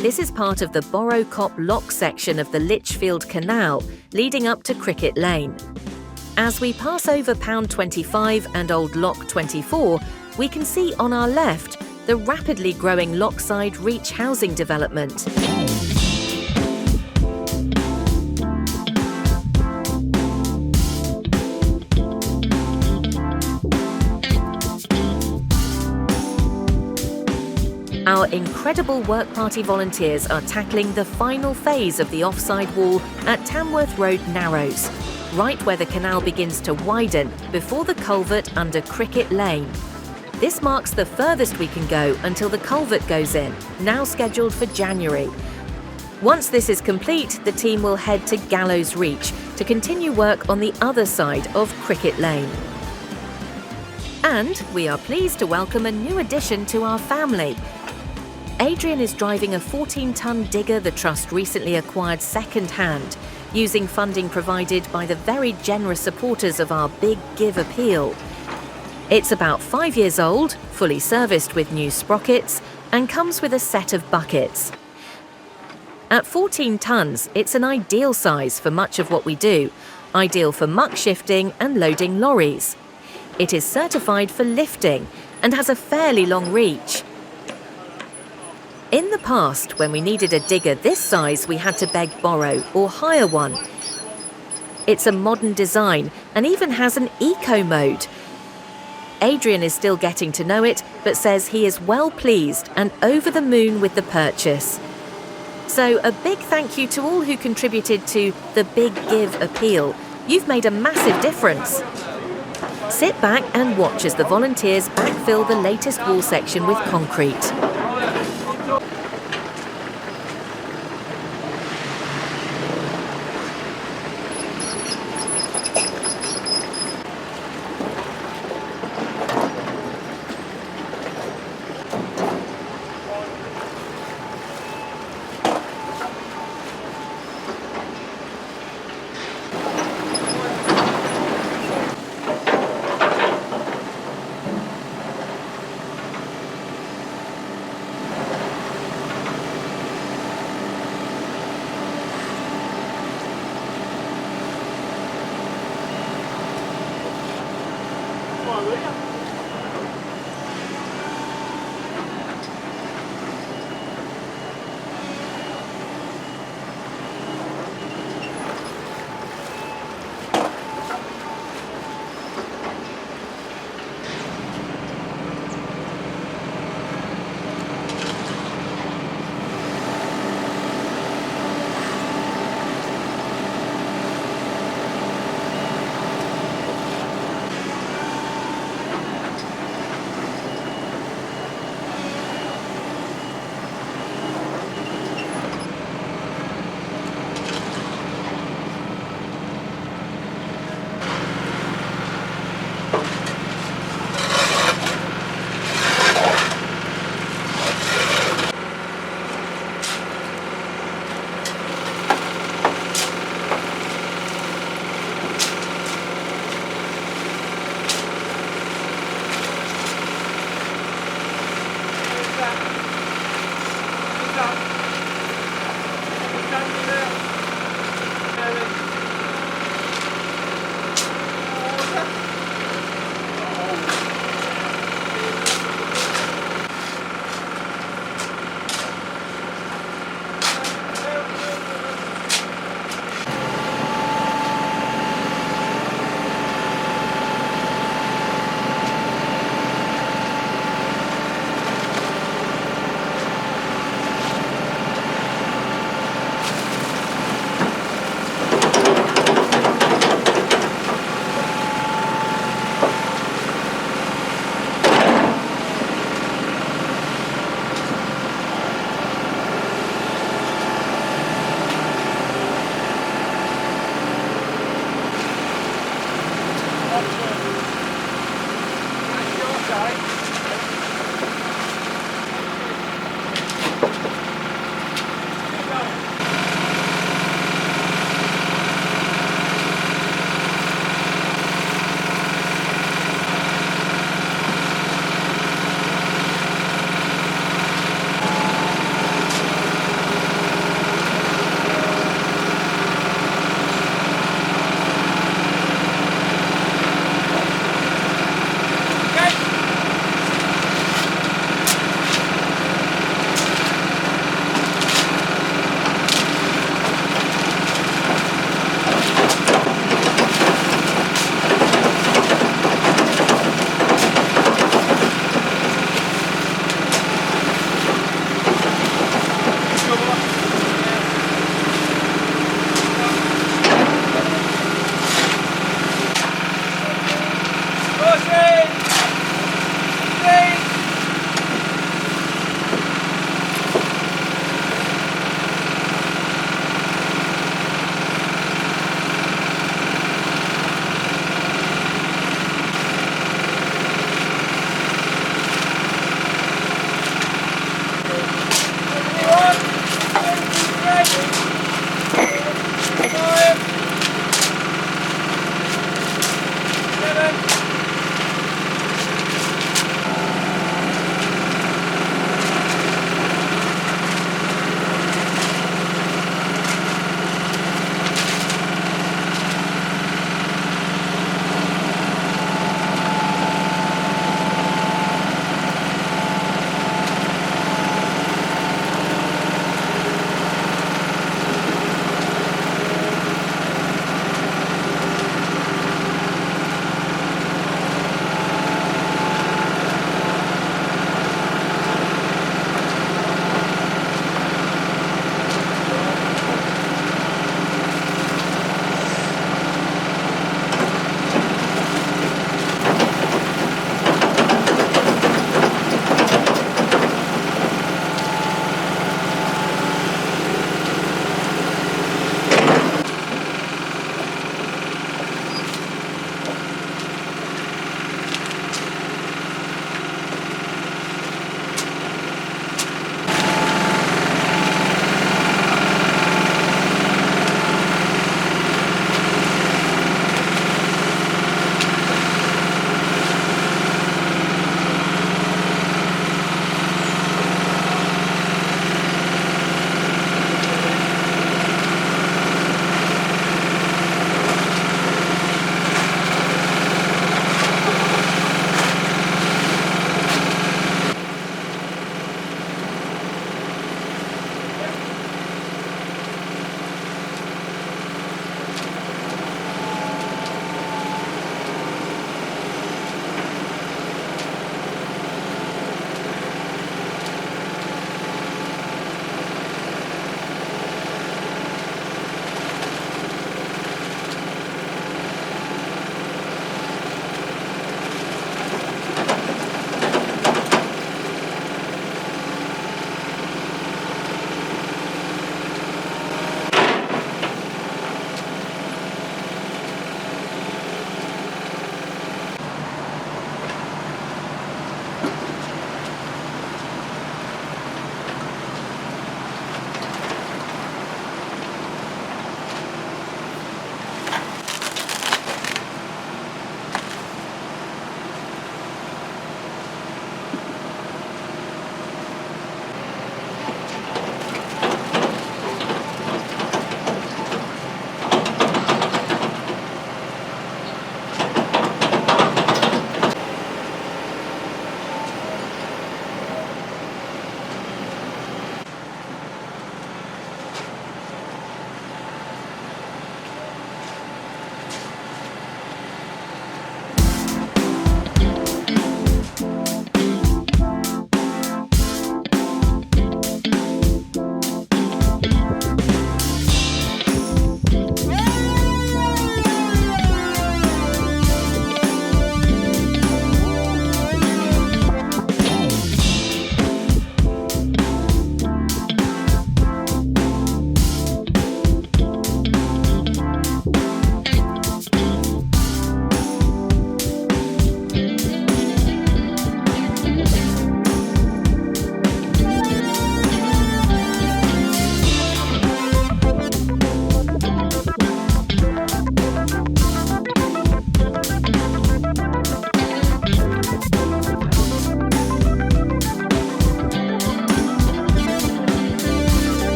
This is part of the Borrow Cop lock section of the Lichfield Canal, leading up to Cricket Lane. As we pass over Pound 25 and Old Lock 24, we can see on our left the rapidly growing Lockside Reach housing development. Our incredible work party volunteers are tackling the final phase of the offside wall at Tamworth Road Narrows, right where the canal begins to widen before the culvert under Cricket Lane. This marks the furthest we can go until the culvert goes in, now scheduled for January. Once this is complete, the team will head to Gallows Reach to continue work on the other side of Cricket Lane. And we are pleased to welcome a new addition to our family. Adrian is driving a 14-ton digger the Trust recently acquired second-hand, using funding provided by the very generous supporters of our Big Give appeal. It's about 5 years old, fully serviced with new sprockets, and comes with a set of buckets. At 14 tons, it's an ideal size for much of what we do, ideal for muck shifting and loading lorries. It is certified for lifting and has a fairly long reach. In the past, when we needed a digger this size, we had to beg, borrow or hire one. It's a modern design and even has an eco mode. Adrian is still getting to know it, but says he is well pleased and over the moon with the purchase. So a big thank you to all who contributed to the Big Give appeal. You've made a massive difference. Sit back and watch as the volunteers backfill the latest wall section with concrete.